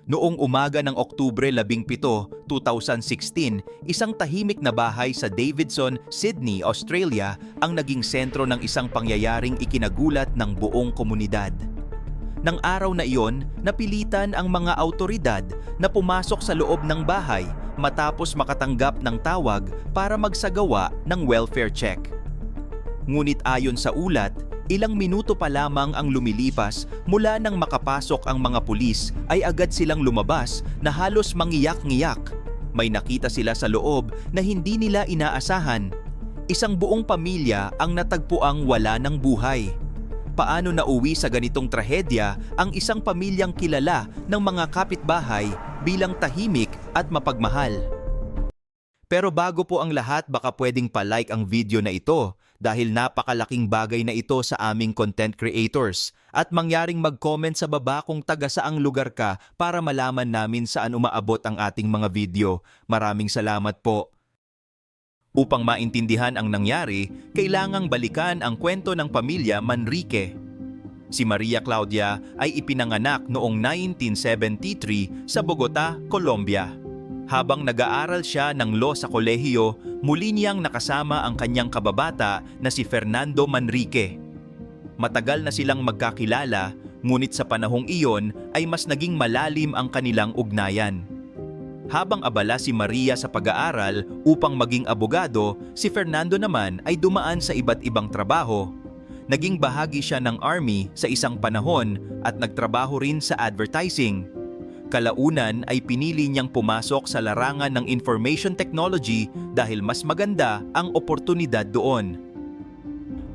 Noong umaga ng Oktubre 17, 2016, isang tahimik na bahay sa Davidson, Sydney, Australia ang naging sentro ng isang pangyayaring ikinagulat ng buong komunidad. Nang araw na iyon, napilitan ang mga awtoridad na pumasok sa loob ng bahay matapos makatanggap ng tawag para magsagawa ng welfare check. Ngunit ayon sa ulat, ilang minuto pa lamang ang lumilipas mula nang makapasok ang mga pulis ay agad silang lumabas na halos mangiyak-ngiyak. May nakita sila sa loob na hindi nila inaasahan. Isang buong pamilya ang natagpuang wala ng buhay. Paano nauwi sa ganitong trahedya ang isang pamilyang kilala ng mga kapitbahay bilang tahimik at mapagmahal? Pero bago po ang lahat, baka pwedeng pa-like ang video na ito dahil napakalaking bagay na ito sa aming content creators at mangyaring mag-comment sa baba kung taga saang lugar ka para malaman namin saan umaabot ang ating mga video. Maraming salamat po. Upang maintindihan ang nangyari, kailangang balikan ang kwento ng pamilya Manrique. Si Maria Claudia ay ipinanganak noong 1973 sa Bogota, Colombia. Habang nag-aaral siya ng law sa kolehiyo, muli niyang nakasama ang kanyang kababata na si Fernando Manrique. Matagal na silang magkakilala, ngunit sa panahong iyon ay mas naging malalim ang kanilang ugnayan. Habang abala si Maria sa pag-aaral upang maging abogado, si Fernando naman ay dumaan sa iba't ibang trabaho. Naging bahagi siya ng army sa isang panahon at nagtrabaho rin sa advertising. Kalaunan ay pinili niyang pumasok sa larangan ng information technology dahil mas maganda ang oportunidad doon.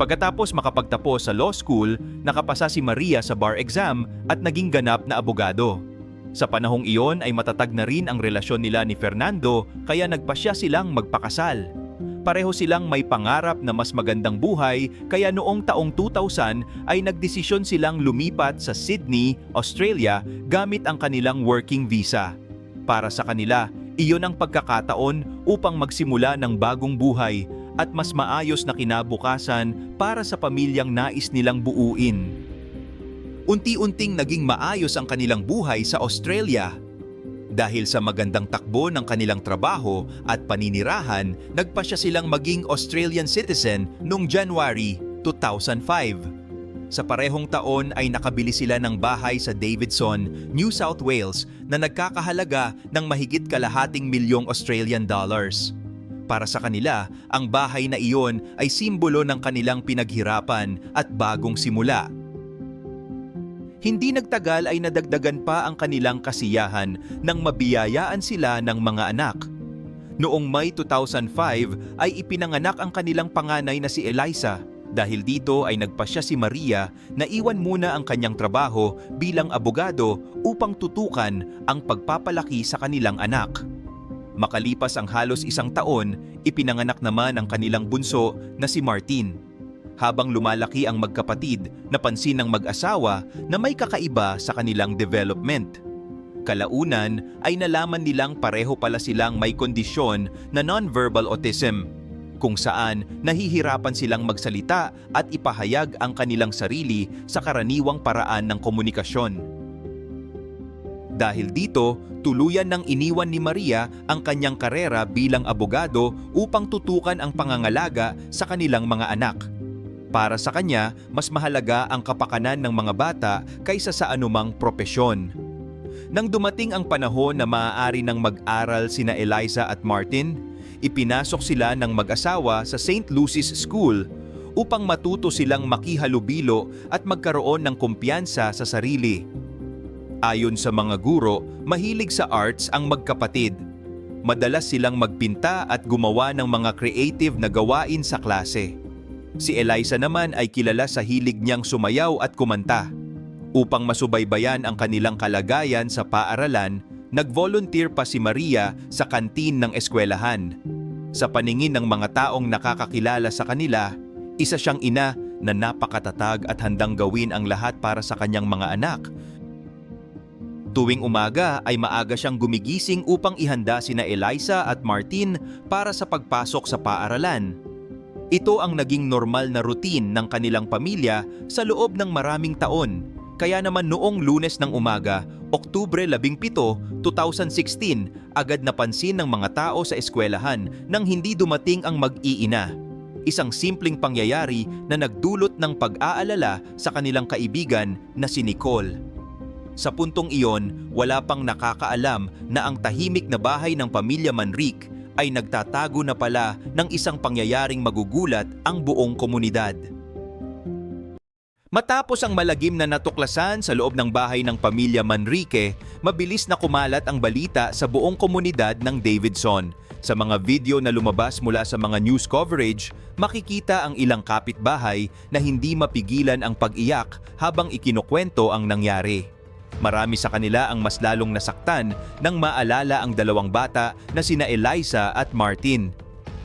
Pagkatapos makapagtapos sa law school, nakapasa si Maria sa bar exam at naging ganap na abogado. Sa panahong iyon ay matatag na rin ang relasyon nila ni Fernando kaya nagpasya silang magpakasal. Pareho silang may pangarap na mas magandang buhay kaya noong taong 2000 ay nagdesisyon silang lumipat sa Sydney, Australia gamit ang kanilang working visa. Para sa kanila, iyon ang pagkakataon upang magsimula ng bagong buhay at mas maayos na kinabukasan para sa pamilyang nais nilang buuin. Unti-unting naging maayos ang kanilang buhay sa Australia. Dahil sa magandang takbo ng kanilang trabaho at paninirahan, nagpasya silang maging Australian citizen noong January 2005. Sa parehong taon ay nakabili sila ng bahay sa Davidson, New South Wales na nagkakahalaga ng mahigit kalahating milyong Australian dollars. Para sa kanila, ang bahay na iyon ay simbolo ng kanilang pinaghirapan at bagong simula. Hindi nagtagal ay nadagdagan pa ang kanilang kasiyahan nang mabiyayaan sila ng mga anak. Noong May 2005 ay ipinanganak ang kanilang panganay na si Eliza. Dahil dito ay nagpasya si Maria na iwan muna ang kanyang trabaho bilang abogado upang tutukan ang pagpapalaki sa kanilang anak. Makalipas ang halos isang taon, ipinanganak naman ang kanilang bunso na si Martin. Habang lumalaki ang magkapatid, napansin ng mag-asawa na may kakaiba sa kanilang development. Kalaunan ay nalaman nilang pareho pala silang may kondisyon na non-verbal autism, kung saan nahihirapan silang magsalita at ipahayag ang kanilang sarili sa karaniwang paraan ng komunikasyon. Dahil dito, tuluyan nang iniwan ni Maria ang kanyang karera bilang abogado upang tutukan ang pangangalaga sa kanilang mga anak. Para sa kanya, mas mahalaga ang kapakanan ng mga bata kaysa sa anumang propesyon. Nang dumating ang panahon na maaari nang mag-aral sina Eliza at Martin, ipinasok sila ng mag-asawa sa St. Lucy's School upang matuto silang makihalubilo at magkaroon ng kumpiyansa sa sarili. Ayon sa mga guro, mahilig sa arts ang magkapatid. Madalas silang magpinta at gumawa ng mga creative na gawain sa klase. Si Eliza naman ay kilala sa hilig niyang sumayaw at kumanta. Upang masubaybayan ang kanilang kalagayan sa paaralan, nag-volunteer pa si Maria sa kantin ng eskwelahan. Sa paningin ng mga taong nakakakilala sa kanila, isa siyang ina na napakatatag at handang gawin ang lahat para sa kanyang mga anak. Tuwing umaga ay maaga siyang gumigising upang ihanda sina Eliza at Martin para sa pagpasok sa paaralan. Ito ang naging normal na routine ng kanilang pamilya sa loob ng maraming taon. Kaya naman noong Lunes ng umaga, Oktubre 17, 2016, agad napansin ng mga tao sa eskwelahan nang hindi dumating ang mag-iina. Isang simpleng pangyayari na nagdulot ng pag-aalala sa kanilang kaibigan na si Nicole. Sa puntong iyon, wala pang nakakaalam na ang tahimik na bahay ng pamilya Manrique ay nagtatago na pala ng isang pangyayaring magugulat ang buong komunidad. Matapos ang malagim na natuklasan sa loob ng bahay ng pamilya Manrique, mabilis na kumalat ang balita sa buong komunidad ng Davidson. Sa mga video na lumabas mula sa mga news coverage, makikita ang ilang kapitbahay na hindi mapigilan ang pag-iyak habang ikinukwento ang nangyari. Marami sa kanila ang mas lalong nasaktan nang maalala ang dalawang bata na sina Eliza at Martin.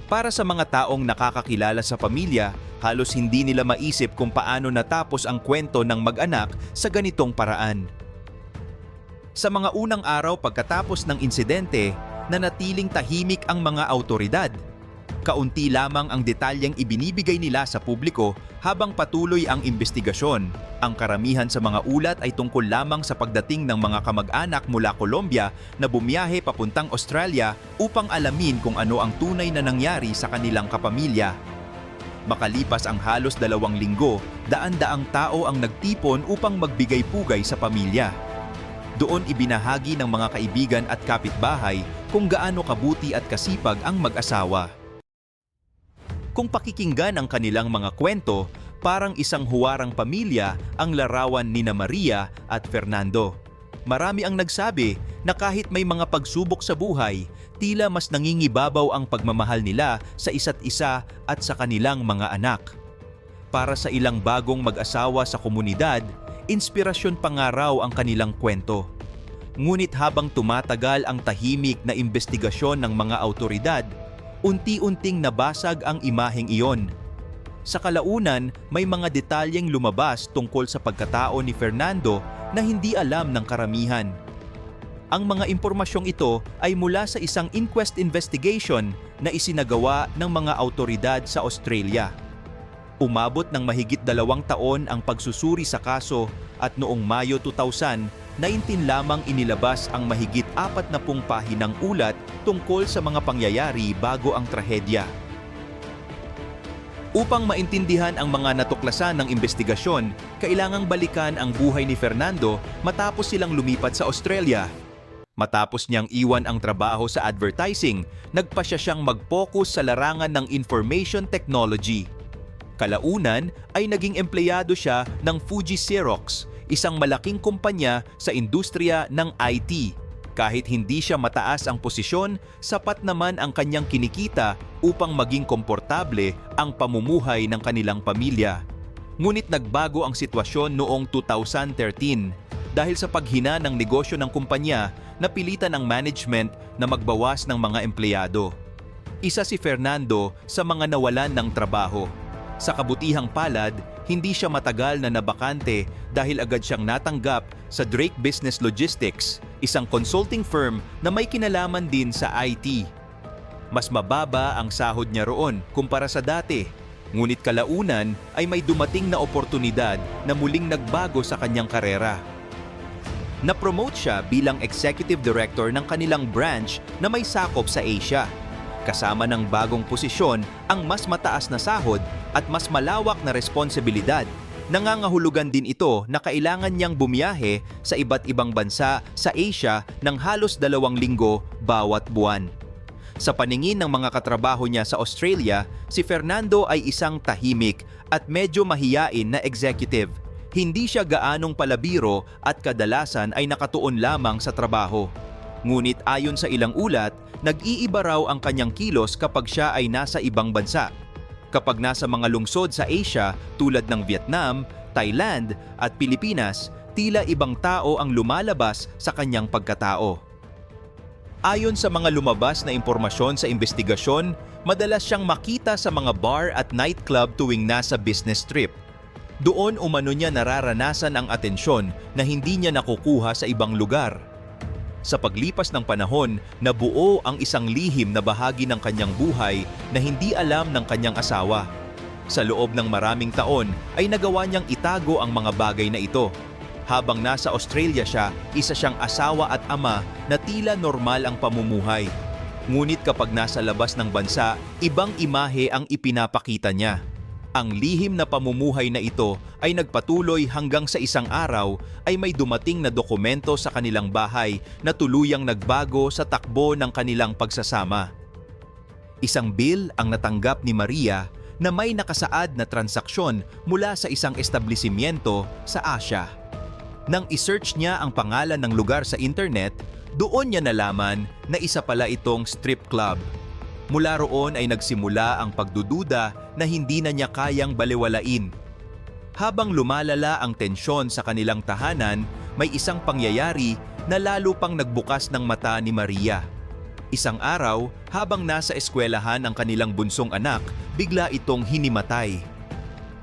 Para sa mga taong nakakakilala sa pamilya, halos hindi nila maisip kung paano natapos ang kwento ng mag-anak sa ganitong paraan. Sa mga unang araw pagkatapos ng insidente, nanatiling tahimik ang mga awtoridad. Kaunti lamang ang detalyeng ibinibigay nila sa publiko habang patuloy ang investigasyon. Ang karamihan sa mga ulat ay tungkol lamang sa pagdating ng mga kamag-anak mula Colombia na bumiyahe papuntang Australia upang alamin kung ano ang tunay na nangyari sa kanilang kapamilya. Makalipas ang halos 2 linggo, daan-daang tao ang nagtipon upang magbigay pugay sa pamilya. Doon ibinahagi ng mga kaibigan at kapitbahay kung gaano kabuti at kasipag ang mag-asawa. Kung pakikinggan ang kanilang mga kwento, parang isang huwarang pamilya ang larawan nina Maria at Fernando. Marami ang nagsabi na kahit may mga pagsubok sa buhay, tila mas nangingibabaw ang pagmamahal nila sa isa't isa at sa kanilang mga anak. Para sa ilang bagong mag-asawa sa komunidad, inspirasyon pa nga raw ang kanilang kwento. Ngunit habang tumatagal ang tahimik na investigasyon ng mga awtoridad, unti-unting nabasag ang imaheng iyon. Sa kalaunan, may mga detalyeng lumabas tungkol sa pagkatao ni Fernando na hindi alam ng karamihan. Ang mga impormasyong ito ay mula sa isang inquest investigation na isinagawa ng mga awtoridad sa Australia. Umabot ng mahigit 2 taon ang pagsusuri sa kaso at noong Mayo 2019 lamang inilabas ang mahigit 40 pahinang ulat tungkol sa mga pangyayari bago ang trahedya. Upang maintindihan ang mga natuklasan ng investigasyon, kailangang balikan ang buhay ni Fernando matapos silang lumipat sa Australia. Matapos niyang iwan ang trabaho sa advertising, nagpasya siyang mag-focus sa larangan ng information technology. Kalaunan ay naging empleyado siya ng Fuji Xerox, isang malaking kumpanya sa industriya ng IT. Kahit hindi siya mataas ang posisyon, sapat naman ang kanyang kinikita upang maging komportable ang pamumuhay ng kanilang pamilya. Ngunit nagbago ang sitwasyon noong 2013 dahil sa paghina ng negosyo ng kumpanya, napilitan ang management na magbawas ng mga empleyado. Isa si Fernando sa mga nawalan ng trabaho. Sa kabutihang palad, hindi siya matagal na nabakante dahil agad siyang natanggap sa Drake Business Logistics, isang consulting firm na may kinalaman din sa IT. Mas mababa ang sahod niya roon kumpara sa dati, ngunit kalaunan ay may dumating na oportunidad na muling nagbago sa kanyang karera. Na-promote siya bilang executive director ng kanilang branch na may sakop sa Asia. Kasama ng bagong posisyon ang mas mataas na sahod at mas malawak na responsibilidad. Nangangahulugan din ito na kailangan niyang bumiyahe sa iba't ibang bansa sa Asia ng halos 2 linggo bawat buwan. Sa paningin ng mga katrabaho niya sa Australia, si Fernando ay isang tahimik at medyo mahiyain na executive. Hindi siya gaanong palabiro at kadalasan ay nakatuon lamang sa trabaho. Ngunit ayon sa ilang ulat, nag-iiba raw ang kanyang kilos kapag siya ay nasa ibang bansa. Kapag nasa mga lungsod sa Asia tulad ng Vietnam, Thailand at Pilipinas, tila ibang tao ang lumalabas sa kanyang pagkatao. Ayon sa mga lumabas na impormasyon sa investigasyon, madalas siyang makita sa mga bar at nightclub tuwing nasa business trip. Doon umano niya nararanasan ang atensyon na hindi niya nakukuha sa ibang lugar. Sa paglipas ng panahon, nabuo ang isang lihim na bahagi ng kanyang buhay na hindi alam ng kanyang asawa. Sa loob ng maraming taon ay nagawa niyang itago ang mga bagay na ito. Habang nasa Australia siya, isa siyang asawa at ama na tila normal ang pamumuhay. Ngunit kapag nasa labas ng bansa, ibang imahe ang ipinapakita niya. Ang lihim na pamumuhay na ito ay nagpatuloy hanggang sa isang araw ay may dumating na dokumento sa kanilang bahay na tuluyang nagbago sa takbo ng kanilang pagsasama. Isang bill ang natanggap ni Maria na may nakasaad na transaksyon mula sa isang establishmento sa Asia. Nang isearch niya ang pangalan ng lugar sa internet, doon niya nalaman na isa pala itong strip club. Mula roon ay nagsimula ang pagdududa na hindi na niya kayang balewalain. Habang lumalala ang tensyon sa kanilang tahanan, may isang pangyayari na lalo pang nagbukas ng mata ni Maria. Isang araw, habang nasa eskwelahan ang kanilang bunsong anak, bigla itong hinimatay.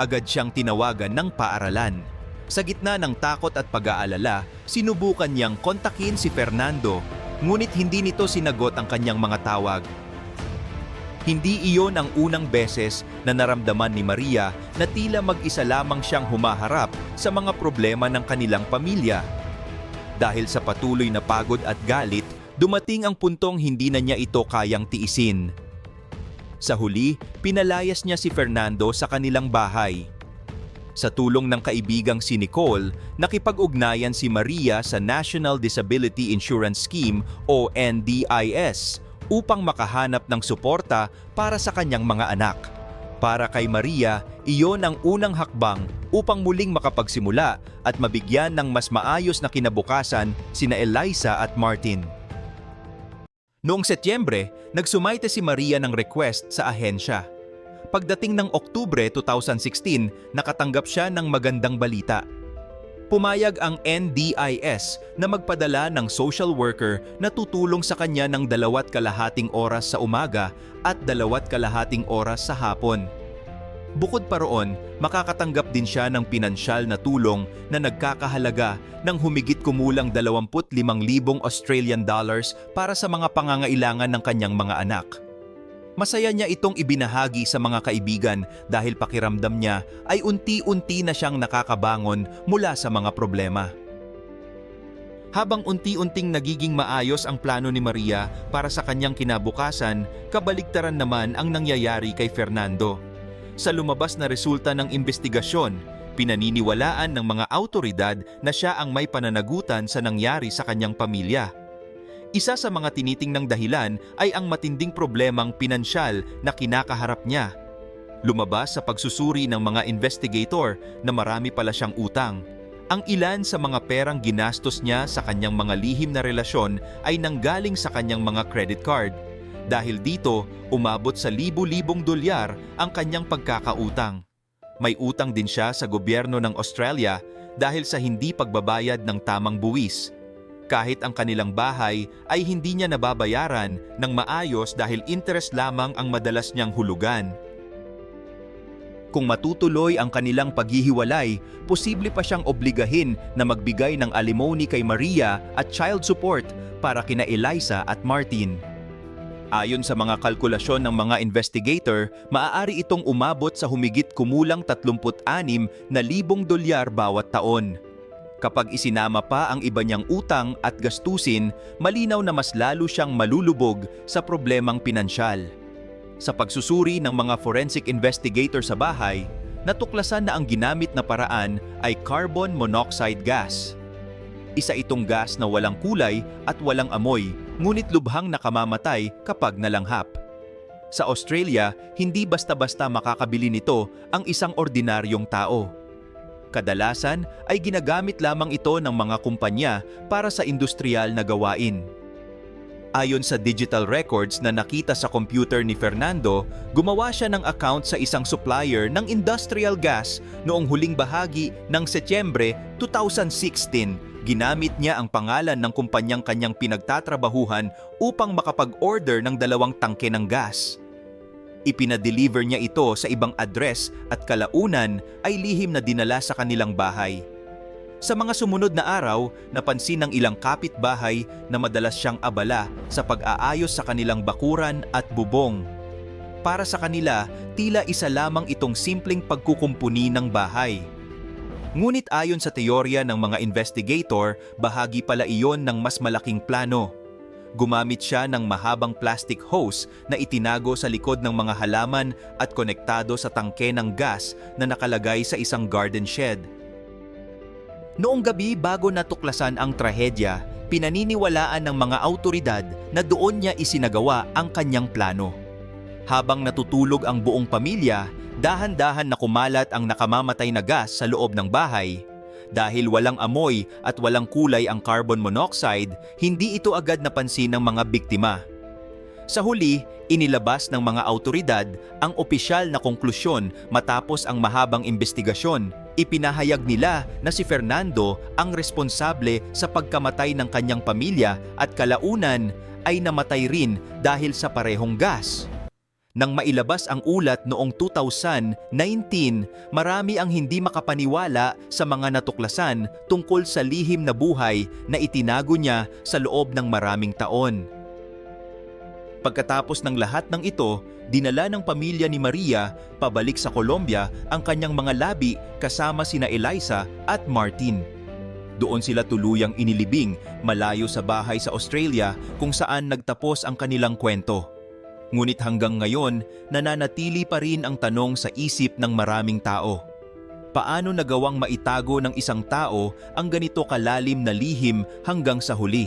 Agad siyang tinawagan ng paaralan. Sa gitna ng takot at pag-aalala, sinubukan niyang kontakin si Fernando, ngunit hindi nito sinagot ang kanyang mga tawag. Hindi iyon ang unang beses na naramdaman ni Maria na tila mag-isa lamang siyang humaharap sa mga problema ng kanilang pamilya. Dahil sa patuloy na pagod at galit, dumating ang puntong hindi na niya ito kayang tiisin. Sa huli, pinalayas niya si Fernando sa kanilang bahay. Sa tulong ng kaibigang si Nicole, nakipag-ugnayan si Maria sa National Disability Insurance Scheme o NDIS upang makahanap ng suporta para sa kanyang mga anak. Para kay Maria, iyon ang unang hakbang upang muling makapagsimula at mabigyan ng mas maayos na kinabukasan sina Eliza at Martin. Noong Setyembre, nagsumaite si Maria ng request sa ahensya. Pagdating ng Oktubre 2016, nakatanggap siya ng magandang balita. Pumayag ang NDIS na magpadala ng social worker na tutulong sa kanya ng 2.5 oras sa umaga at 2.5 oras sa hapon. Bukod pa roon, makakatanggap din siya ng pinansyal na tulong na nagkakahalaga ng humigit kumulang 25,000 Australian dollars para sa mga pangangailangan ng kanyang mga anak. Masaya niya itong ibinahagi sa mga kaibigan dahil pakiramdam niya ay unti-unti na siyang nakakabangon mula sa mga problema. Habang unti-unting nagiging maayos ang plano ni Maria para sa kanyang kinabukasan, kabaligtaran naman ang nangyayari kay Fernando. Sa lumabas na resulta ng investigasyon, pinaniniwalaan ng mga awtoridad na siya ang may pananagutan sa nangyari sa kanyang pamilya. Isa sa mga tinitingnang dahilan ay ang matinding problemang pinansyal na kinakaharap niya. Lumabas sa pagsusuri ng mga investigator na marami pala siyang utang. Ang ilan sa mga perang ginastos niya sa kanyang mga lihim na relasyon ay nanggaling sa kanyang mga credit card. Dahil dito, umabot sa libu-libong dolyar ang kanyang pagkakautang. May utang din siya sa gobyerno ng Australia dahil sa hindi pagbabayad ng tamang buwis. Kahit ang kanilang bahay ay hindi niya nababayaran ng maayos dahil interest lamang ang madalas niyang hulugan. Kung matutuloy ang kanilang paghihiwalay, posible pa siyang obligahin na magbigay ng alimony kay Maria at child support para kina Eliza at Martin. Ayon sa mga kalkulasyon ng mga investigator, maaari itong umabot sa humigit kumulang 36,000 dolyar bawat taon. Kapag isinama pa ang iba niyang utang at gastusin, malinaw na mas lalo siyang malulubog sa problemang pinansyal. Sa pagsusuri ng mga forensic investigator sa bahay, natuklasan na ang ginamit na paraan ay carbon monoxide gas. Isa itong gas na walang kulay at walang amoy, ngunit lubhang nakamamatay kapag nalanghap. Sa Australia, hindi basta-basta makakabili nito ang isang ordinaryong tao. Kadalasan ay ginagamit lamang ito ng mga kumpanya para sa industrial na gawain. Ayon sa digital records na nakita sa computer ni Fernando, gumawa siya ng account sa isang supplier ng industrial gas noong huling bahagi ng Setyembre 2016. Ginamit niya ang pangalan ng kumpanyang kanyang pinagtatrabahuhan upang makapag-order ng 2 tangke ng gas. Ipinadeliver niya ito sa ibang address at kalaunan ay lihim na dinala sa kanilang bahay. Sa mga sumunod na araw, napansin ng ilang kapitbahay na madalas siyang abala sa pag-aayos sa kanilang bakuran at bubong. Para sa kanila, tila isa lamang itong simpleng pagkukumpuni ng bahay. Ngunit ayon sa teorya ng mga investigator, bahagi pala iyon ng mas malaking plano. Gumamit siya ng mahabang plastic hose na itinago sa likod ng mga halaman at konektado sa tangke ng gas na nakalagay sa isang garden shed. Noong gabi bago natuklasan ang trahedya, pinaniniwalaan ng mga awtoridad na doon niya isinagawa ang kanyang plano. Habang natutulog ang buong pamilya, dahan-dahan na kumalat ang nakamamatay na gas sa loob ng bahay. Dahil walang amoy at walang kulay ang carbon monoxide, hindi ito agad napansin ng mga biktima. Sa huli, inilabas ng mga awtoridad ang opisyal na konklusyon matapos ang mahabang investigasyon. Ipinahayag nila na si Fernando ang responsable sa pagkamatay ng kanyang pamilya at kalaunan ay namatay rin dahil sa parehong gas. Nang mailabas ang ulat noong 2019, marami ang hindi makapaniwala sa mga natuklasan tungkol sa lihim na buhay na itinago niya sa loob ng maraming taon. Pagkatapos ng lahat ng ito, dinala ng pamilya ni Maria pabalik sa Colombia ang kanyang mga labi kasama sina Eliza at Martin. Doon sila tuluyang inilibing malayo sa bahay sa Australia kung saan nagtapos ang kanilang kwento. Ngunit hanggang ngayon, nananatili pa rin ang tanong sa isip ng maraming tao. Paano nagawang maitago ng isang tao ang ganito kalalim na lihim hanggang sa huli?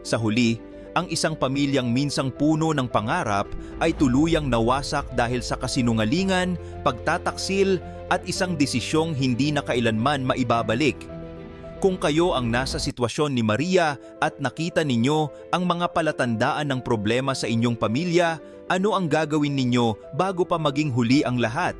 Sa huli, ang isang pamilyang minsang puno ng pangarap ay tuluyang nawasak dahil sa kasinungalingan, pagtataksil at isang desisyong hindi na kailanman maibabalik. Kung kayo ang nasa sitwasyon ni Maria at nakita ninyo ang mga palatandaan ng problema sa inyong pamilya, ano ang gagawin ninyo bago pa maging huli ang lahat?